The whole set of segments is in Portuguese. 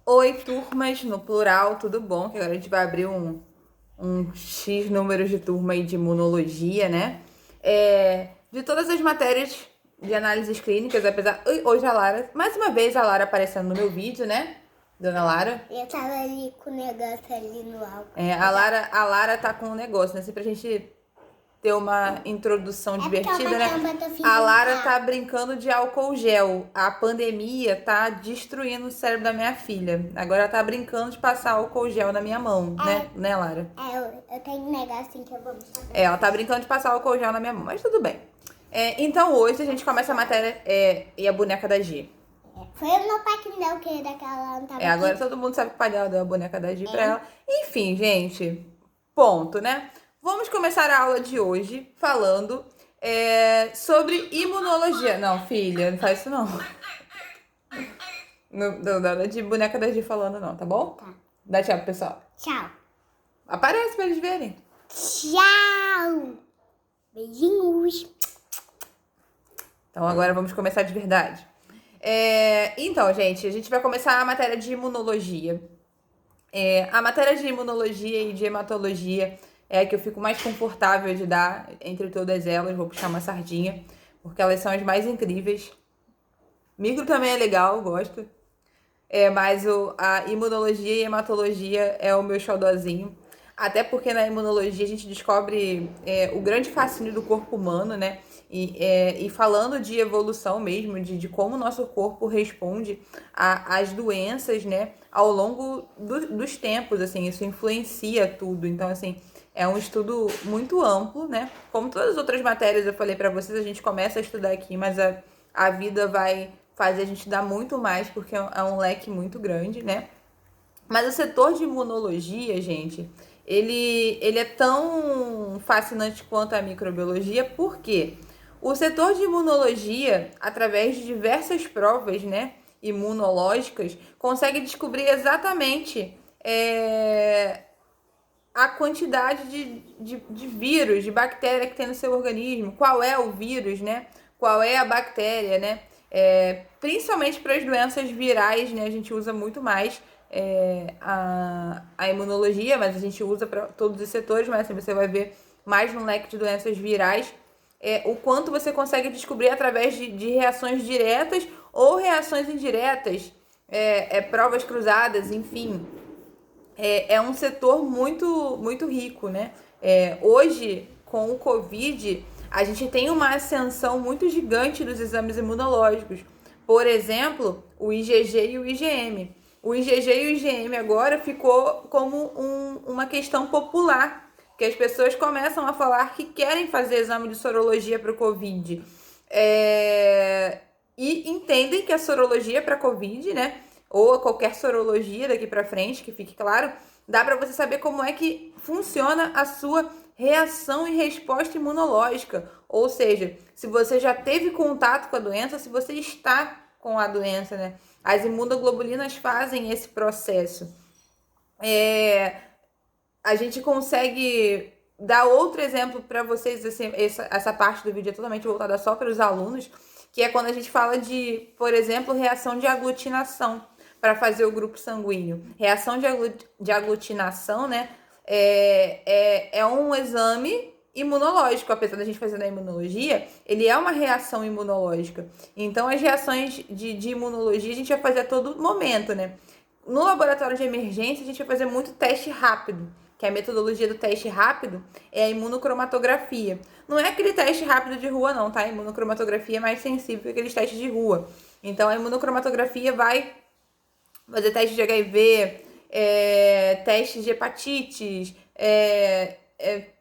Oi, turmas, no plural, tudo bom? Que agora a gente vai abrir um X números de turma aí de imunologia, né? De todas as matérias de análises clínicas, apesar... Hoje a Lara, mais uma vez a Lara aparecendo no meu vídeo, né? Dona Lara. Eu tava ali com o negócio ali no álcool. A Lara tá com um negócio, né? Assim, pra gente ter uma introdução divertida, né? A Lara tá brincando de álcool gel. A pandemia tá destruindo o cérebro da minha filha. Agora ela tá brincando de passar álcool gel na minha mão, né, Lara? Eu tenho um negocinho que eu vou mostrar. Ela tá brincando de passar álcool gel na minha mão, mas tudo bem. Então hoje a gente começa a matéria e a boneca da G. Foi o meu pai que me deu o que daquela não tava Agora aqui. todo mundo sabe que o pai dela deu a boneca da G pra ela. Enfim, gente, ponto, né? Vamos começar a aula de hoje falando sobre imunologia. Não, filha, não faz isso não. Não nada de boneca da G falando não, tá bom? Tá. Dá tchau pro pessoal. Tchau. Aparece pra eles verem. Tchau. Beijinhos. Então agora vamos começar de verdade. Então, gente, a gente vai começar a matéria de imunologia. A matéria de imunologia e de hematologia é a que eu fico mais confortável de dar entre todas elas. Vou puxar uma sardinha, porque elas são as mais incríveis. Micro também é legal, eu gosto. Mas a imunologia e hematologia é o meu xodózinho. Até porque na imunologia a gente descobre o grande fascínio do corpo humano, né? E falando de evolução mesmo, de como o nosso corpo responde às doenças, né? Ao longo dos tempos, assim, isso influencia tudo. Então, assim, é um estudo muito amplo, né? Como todas as outras matérias eu falei pra vocês, a gente começa a estudar aqui, mas a vida vai fazer a gente dar muito mais, porque é um leque muito grande, né? Mas o setor de imunologia, gente, ele é tão fascinante quanto a microbiologia, porque o setor de imunologia, através de diversas provas, né, imunológicas, consegue descobrir exatamente a quantidade de vírus, de bactéria que tem no seu organismo, qual é o vírus, né? Qual é a bactéria, né? Principalmente para as doenças virais, né? A gente usa muito mais a imunologia, mas a gente usa para todos os setores, mas assim, você vai ver mais no leque de doenças virais o quanto você consegue descobrir através de reações diretas ou reações indiretas, provas cruzadas, enfim. É um setor muito, muito rico, né? Hoje, com o Covid, a gente tem uma ascensão muito gigante dos exames imunológicos. Por exemplo, o IgG e o IgM. O IgG e o IgM agora ficou como uma questão popular, que as pessoas começam a falar que querem fazer exame de sorologia para o Covid. E entendem que a sorologia para Covid, né? Ou qualquer sorologia daqui para frente, que fique claro, dá para você saber como é que funciona a sua reação e resposta imunológica. Ou seja, se você já teve contato com a doença, se você está com a doença, né? As imunoglobulinas fazem esse processo. A gente consegue dar outro exemplo para vocês, assim, essa parte do vídeo é totalmente voltada só para os alunos, que é quando a gente fala de, por exemplo, reação de aglutinação para fazer o grupo sanguíneo. Reação de aglutinação, né, é um exame imunológico, apesar da gente fazer na imunologia, ele é uma reação imunológica. Então, as reações de imunologia a gente vai fazer a todo momento, né? No laboratório de emergência, a gente vai fazer muito teste rápido, que a metodologia do teste rápido é a imunocromatografia. Não é aquele teste rápido de rua, não, tá? A imunocromatografia é mais sensível que aqueles testes de rua. Então, a imunocromatografia vai fazer teste de HIV, testes de hepatites,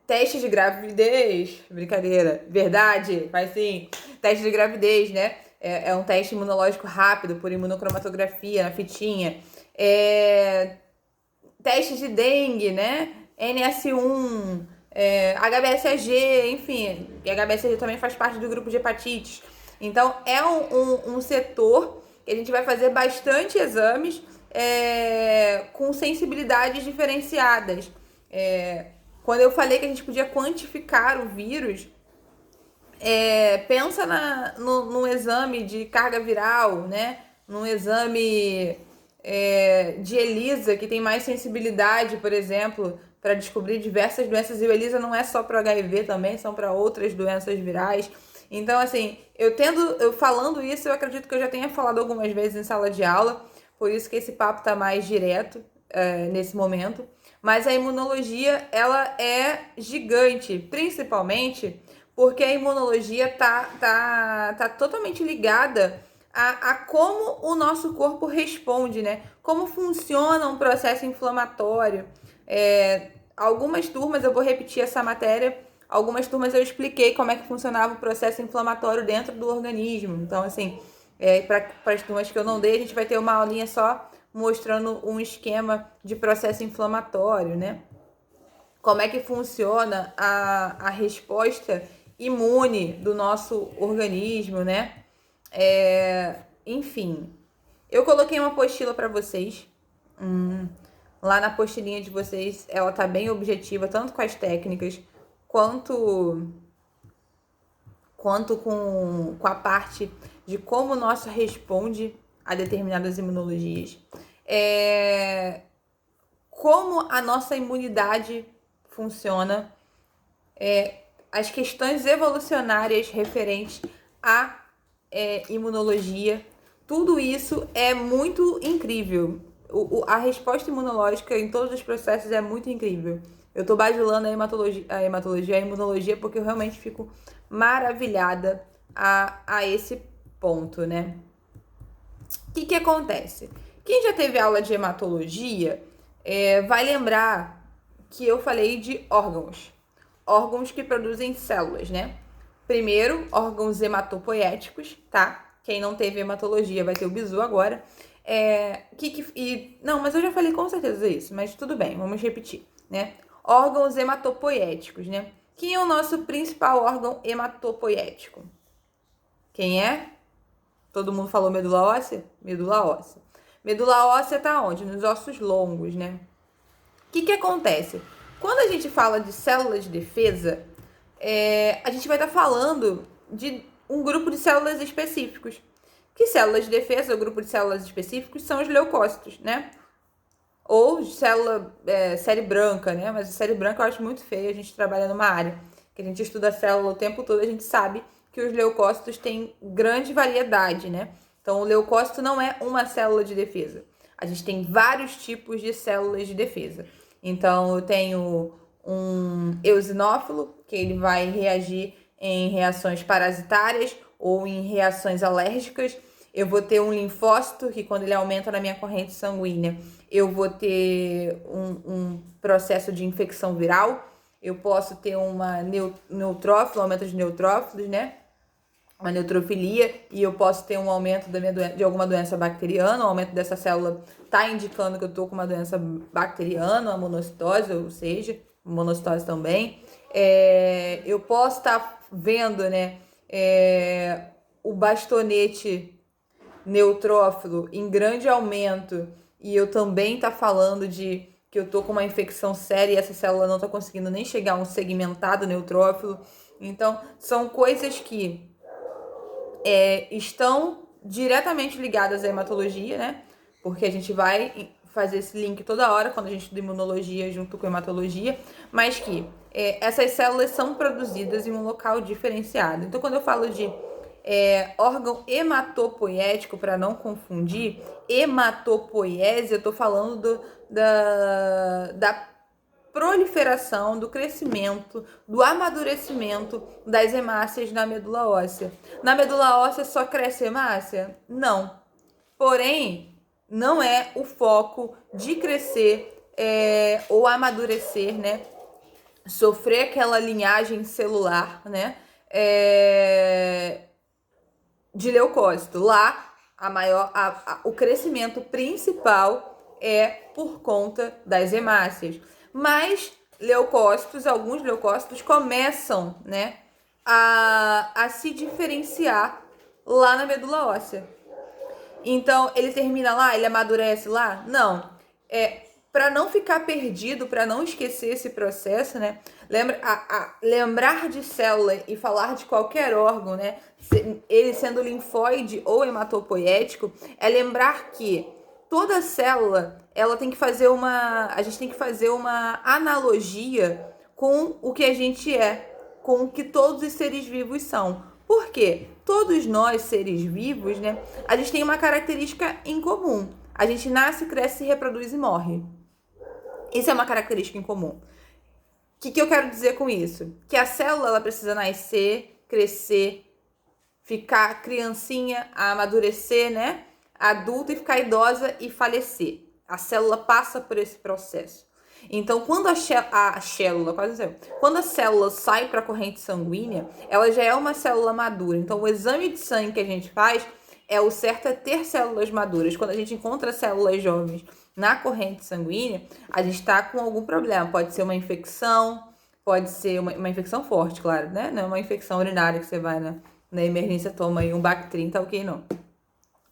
testes de gravidez. Brincadeira, verdade, mas sim, teste de gravidez, né? É um teste imunológico rápido por imunocromatografia na fitinha. Testes de dengue, né? NS1, HBsAg, enfim. E HBsAg também faz parte do grupo de hepatites. Então, é um setor que a gente vai fazer bastante exames com sensibilidades diferenciadas. Quando eu falei que a gente podia quantificar o vírus, pensa no exame de carga viral, né? Num exame de ELISA, que tem mais sensibilidade, por exemplo, para descobrir diversas doenças. E o ELISA não é só para HIV também, são para outras doenças virais. Então, assim, eu falando isso, eu acredito que eu já tenha falado algumas vezes em sala de aula, por isso que esse papo tá mais direto nesse momento. Mas a imunologia, ela é gigante, principalmente porque a imunologia tá totalmente ligada a como o nosso corpo responde, né? Como funciona um processo inflamatório. Algumas turmas, eu vou repetir essa matéria, algumas turmas eu expliquei como é que funcionava o processo inflamatório dentro do organismo. Então, assim, para as turmas que eu não dei, a gente vai ter uma aulinha só mostrando um esquema de processo inflamatório, né? Como é que funciona a resposta imune do nosso organismo, né? Enfim, eu coloquei uma apostila para vocês. Lá na apostilinha de vocês, ela tá bem objetiva, tanto com as técnicas, quanto com a parte de como o nosso responde a determinadas imunologias. Como a nossa imunidade funciona, as questões evolucionárias referentes à imunologia, tudo isso é muito incrível. A resposta imunológica em todos os processos é muito incrível. Eu tô bajulando a imunologia, porque eu realmente fico maravilhada a esse ponto, né? O que acontece? Quem já teve aula de hematologia vai lembrar que eu falei de órgãos. Órgãos que produzem células, né? Primeiro, órgãos hematopoéticos, tá? Quem não teve hematologia vai ter o bizu agora. Não, mas eu já falei com certeza isso, mas tudo bem, vamos repetir, né? Órgãos hematopoéticos, né? Quem é o nosso principal órgão hematopoético? Quem é? Todo mundo falou medula óssea? Medula óssea. Medula óssea tá onde? Nos ossos longos, né? O que acontece? Quando a gente fala de células de defesa, a gente vai estar falando de um grupo de células específicos. Que células de defesa, o grupo de células específicos, são os leucócitos, né? Ou célula série branca, né? Mas a série branca eu acho muito feia, a gente trabalha numa área que a gente estuda a célula o tempo todo, a gente sabe que os leucócitos têm grande variedade, né? Então, o leucócito não é uma célula de defesa. A gente tem vários tipos de células de defesa. Então, eu tenho um eosinófilo, que ele vai reagir em reações parasitárias ou em reações alérgicas. Eu vou ter um linfócito, que quando ele aumenta na minha corrente sanguínea, eu vou ter um processo de infecção viral. Eu posso ter uma neutrófilo, aumento de neutrófilos, né? Uma neutrofilia, e eu posso ter um aumento de alguma doença bacteriana. O aumento dessa célula está indicando que eu estou com uma doença bacteriana, uma monocitose, ou seja, monocitose também. Eu posso estar vendo, né, o bastonete neutrófilo em grande aumento, e eu também tá falando de que eu tô com uma infecção séria e essa célula não tá conseguindo nem chegar a um segmentado neutrófilo. Então, são coisas que estão diretamente ligadas à hematologia, né? Porque a gente vai fazer esse link toda hora quando a gente estuda imunologia junto com hematologia, mas que essas células são produzidas em um local diferenciado. Então, quando eu falo de órgão hematopoético, para não confundir, hematopoiese, eu tô falando da proliferação, do crescimento, do amadurecimento das hemácias na medula óssea. Na medula óssea só cresce hemácia? Não. Porém, não é o foco de crescer ou amadurecer, né? Sofrer aquela linhagem celular, né? De leucócito. Lá, o crescimento principal é por conta das hemácias. Mas alguns leucócitos começam, né, a se diferenciar lá na medula óssea. Então, ele termina lá, ele amadurece lá? Não. Para não ficar perdido, para não esquecer esse processo, né? Lembrar de célula e falar de qualquer órgão, né? Ele sendo linfóide ou hematopoético, é lembrar que toda célula, ela tem que fazer a gente tem que fazer uma analogia com o que a gente é, com o que todos os seres vivos são. Por quê? Todos nós, seres vivos, né, a gente tem uma característica em comum. A gente nasce, cresce, se reproduz e morre. Isso é uma característica em comum. O que eu quero dizer com isso? Que a célula ela precisa nascer, crescer, ficar criancinha, amadurecer, né? Adulta e ficar idosa e falecer. A célula passa por esse processo. Então, quando quando a célula sai para a corrente sanguínea, ela já é uma célula madura. Então, o exame de sangue que a gente faz o certo é ter células maduras. Quando a gente encontra células jovens na corrente sanguínea, a gente está com algum problema. Pode ser uma infecção, pode ser uma infecção forte, claro, né? Não é uma infecção urinária que você vai na emergência, toma aí um Bactrim, tá ok, não.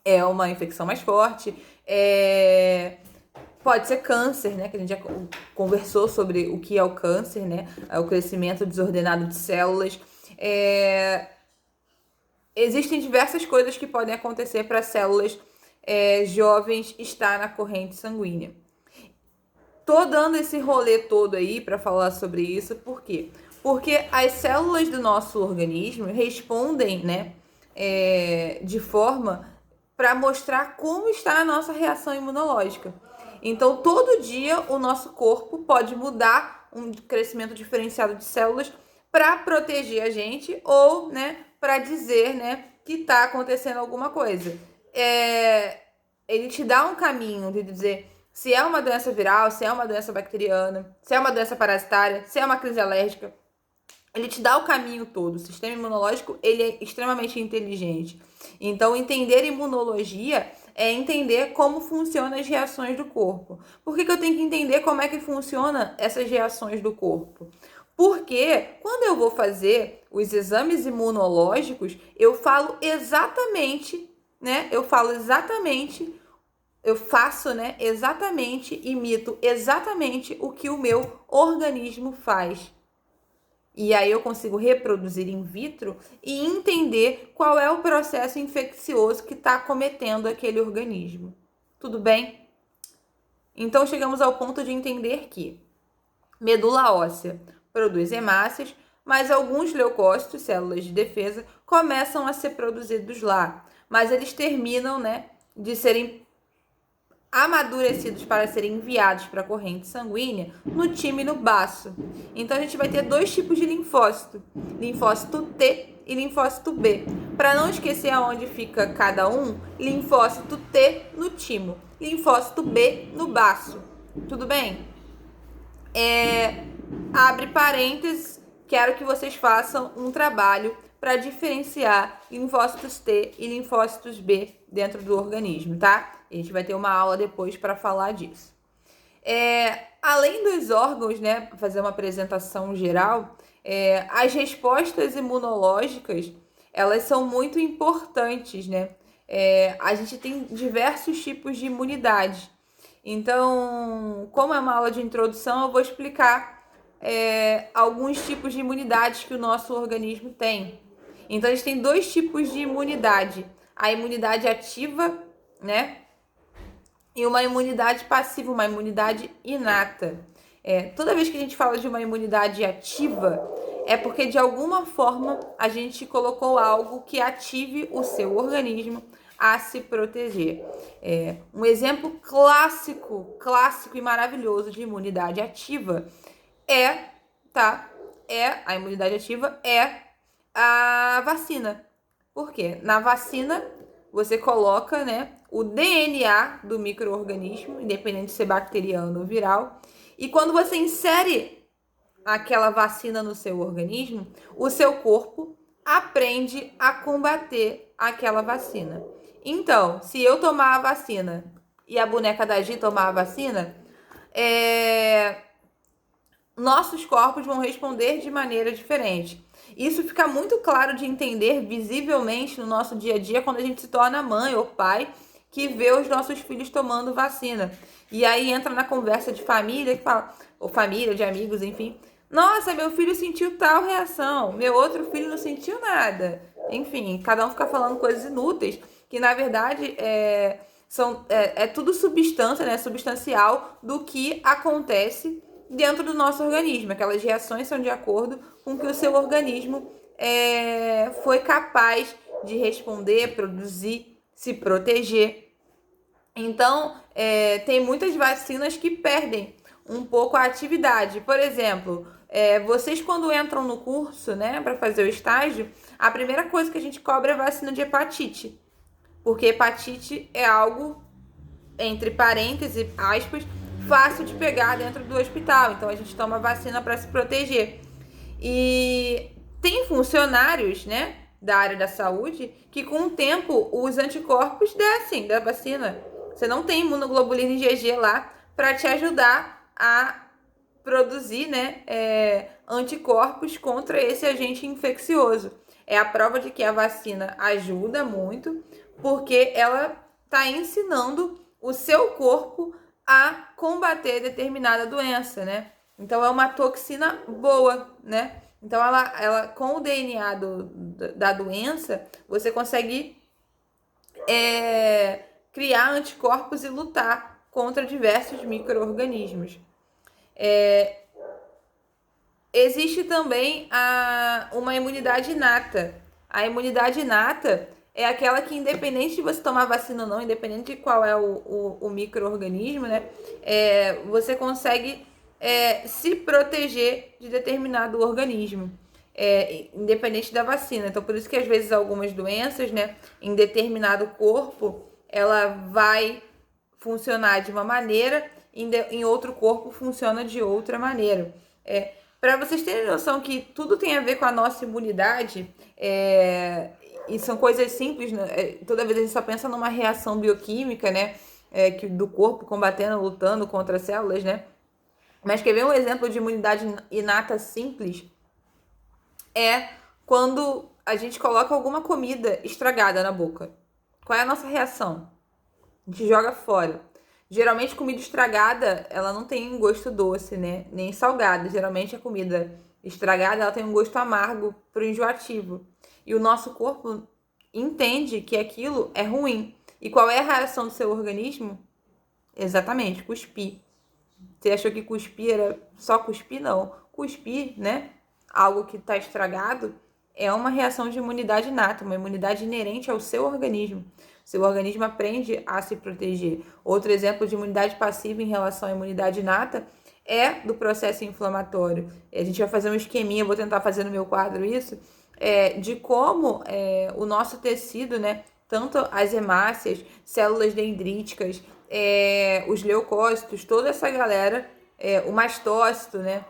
É uma infecção mais forte, pode ser câncer, né? Que a gente já conversou sobre o que é o câncer, né? O crescimento desordenado de células. Existem diversas coisas que podem acontecer para células jovens estar na corrente sanguínea. Tô dando esse rolê todo aí para falar sobre isso, por quê? Porque as células do nosso organismo respondem, né, de forma para mostrar como está a nossa reação imunológica. Então, todo dia o nosso corpo pode mudar um crescimento diferenciado de células para proteger a gente ou, né, para dizer, né, que está acontecendo alguma coisa. Ele te dá um caminho de dizer se é uma doença viral, se é uma doença bacteriana, se é uma doença parasitária, se é uma crise alérgica. Ele te dá o caminho todo. O sistema imunológico, ele é extremamente inteligente. Então, entender imunologia é entender como funcionam as reações do corpo. Por que eu tenho que entender como é que funcionam essas reações do corpo? Porque quando eu vou fazer os exames imunológicos, eu faço, imito exatamente o que o meu organismo faz. E aí eu consigo reproduzir in vitro e entender qual é o processo infeccioso que está acometendo aquele organismo. Tudo bem? Então chegamos ao ponto de entender que medula óssea produz hemácias, mas alguns leucócitos, células de defesa, começam a ser produzidos lá. Mas eles terminam, né, de serem amadurecidos para serem enviados para a corrente sanguínea no tímino baço. Então a gente vai ter dois tipos de linfócito, linfócito T e linfócito B. Para não esquecer aonde fica cada um, linfócito T no timo, linfócito B no baço. Tudo bem? Abre parênteses, quero que vocês façam um trabalho para diferenciar linfócitos T e linfócitos B dentro do organismo, tá? A gente vai ter uma aula depois para falar disso. Além dos órgãos, né, para fazer uma apresentação geral, as respostas imunológicas, elas são muito importantes, né? A gente tem diversos tipos de imunidade. Então, como é uma aula de introdução, eu vou explicar alguns tipos de imunidades que o nosso organismo tem. Então, a gente tem dois tipos de imunidade. A imunidade ativa, né? E uma imunidade passiva, uma imunidade inata. Toda vez que a gente fala de uma imunidade ativa, é porque de alguma forma a gente colocou algo que ative o seu organismo a se proteger. Um exemplo clássico e maravilhoso de imunidade ativa a imunidade ativa é a vacina. Por quê? Na vacina, você coloca, né, o DNA do micro-organismo, independente de ser bacteriano ou viral, e quando você insere aquela vacina no seu organismo, o seu corpo aprende a combater aquela vacina. Então, se eu tomar a vacina e a boneca da Gi tomar a vacina, nossos corpos vão responder de maneira diferente. Isso fica muito claro de entender visivelmente no nosso dia a dia quando a gente se torna mãe ou pai que vê os nossos filhos tomando vacina. E aí entra na conversa de família, que fala, ou família, de amigos, enfim. Nossa, meu filho sentiu tal reação, meu outro filho não sentiu nada. Enfim, cada um fica falando coisas inúteis, que na verdade É tudo substância, né? Substancial do que acontece dentro do nosso organismo. Aquelas reações são de acordo com o que o seu organismo foi capaz de responder, produzir, se proteger. Então, tem muitas vacinas que perdem um pouco a atividade. Por exemplo, vocês quando entram no curso, né, para fazer o estágio, a primeira coisa que a gente cobra é a vacina de hepatite. Porque hepatite é algo, entre parênteses, aspas, fácil de pegar dentro do hospital. Então, a gente toma vacina para se proteger. E tem funcionários, né, da área da saúde que com o tempo os anticorpos descem da vacina. Você não tem imunoglobulina IgG lá para te ajudar a produzir, né, anticorpos contra esse agente infeccioso. É a prova de que a vacina ajuda muito, porque ela está ensinando o seu corpo a combater determinada doença, né? Então, é uma toxina boa, né? Então, ela com o DNA da doença, você consegue criar anticorpos e lutar contra diversos micro-organismos. Existe também uma imunidade inata. A imunidade inata é aquela que, independente de você tomar vacina ou não, independente de qual é o micro-organismo, né, você consegue se proteger de determinado organismo, independente da vacina. Então, por isso que às vezes algumas doenças, né, em determinado corpo, ela vai funcionar de uma maneira, em outro corpo funciona de outra maneira. Para vocês terem noção que tudo tem a ver com a nossa imunidade, e são coisas simples, né? Toda vez a gente só pensa numa reação bioquímica, né? Do corpo combatendo, lutando contra as células, né? Mas quer ver um exemplo de imunidade inata simples? É quando a gente coloca alguma comida estragada na boca. Qual é a nossa reação? A gente joga fora. Geralmente, comida estragada, ela não tem um gosto doce, né? Nem salgada. Geralmente, a comida estragada, ela tem um gosto amargo pro enjoativo. E o nosso corpo entende que aquilo é ruim. E qual é a reação do seu organismo? Exatamente, cuspir. Você achou que cuspir era só cuspir? Não. Cuspir, né? Algo que está estragado, é uma reação de imunidade inata, uma imunidade inerente ao seu organismo. Seu organismo aprende a se proteger. Outro exemplo de imunidade passiva em relação à imunidade inata é do processo inflamatório. A gente vai fazer um esqueminha, vou tentar fazer no meu quadro isso, de como o nosso tecido, né, tanto as hemácias, células dendríticas, os leucócitos, toda essa galera, o mastócito, né,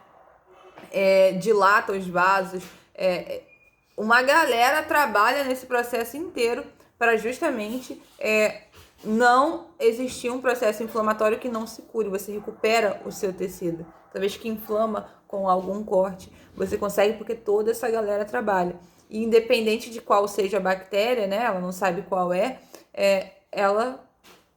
dilata os vasos, uma galera trabalha nesse processo inteiro para justamente não existir um processo inflamatório que não se cure. Você recupera o seu tecido. Talvez que inflama com algum corte, você consegue porque toda essa galera trabalha. E independente de qual seja a bactéria, né, ela não sabe qual ela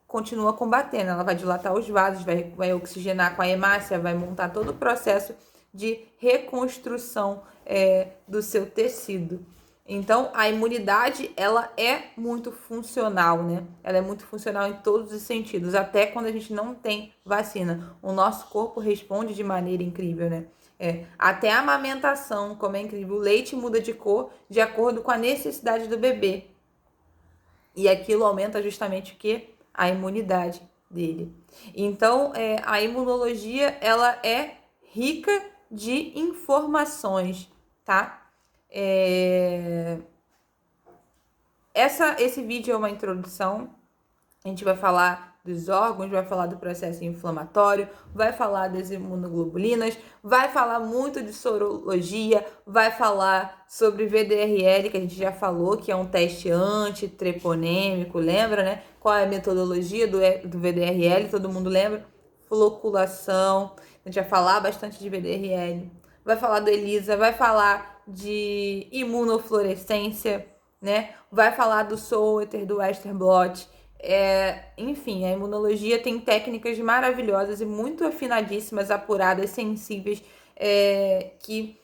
continua combatendo. Ela vai dilatar os vasos, vai oxigenar com a hemácia, vai montar todo o processo de reconstrução do seu tecido. Então, a imunidade, ela é muito funcional, né? Ela é muito funcional em todos os sentidos, até quando a gente não tem vacina. O nosso corpo responde de maneira incrível, né? Até a amamentação, como é incrível. O leite muda de cor de acordo com a necessidade do bebê. E aquilo aumenta justamente o quê? A imunidade dele. Então, a imunologia, ela é rica de informações, tá? Esse vídeo é uma introdução. A gente vai falar dos órgãos, vai falar do processo inflamatório, vai falar das imunoglobulinas, vai falar muito de sorologia, vai falar sobre VDRL, que a gente já falou, que é um teste antitreponêmico, lembra, né? Qual é a metodologia do VDRL? Todo mundo lembra? Floculação. A gente vai falar bastante de VDRL. Vai falar do ELISA, vai falar de imunofluorescência, né? Vai falar do Solter, do Westerblot. Enfim, a imunologia tem técnicas maravilhosas e muito afinadíssimas, apuradas, sensíveis, que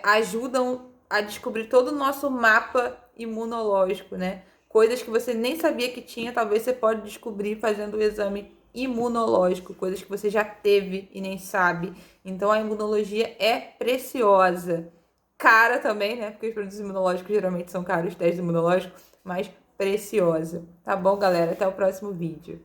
ajudam a descobrir todo o nosso mapa imunológico, né? Coisas que você nem sabia que tinha, talvez você pode descobrir fazendo o exame imunológico, coisas que você já teve e nem sabe. Então a imunologia é preciosa. Cara também, né? Porque os produtos imunológicos geralmente são caros, testes imunológicos, mas preciosa. Tá bom, galera? Até o próximo vídeo.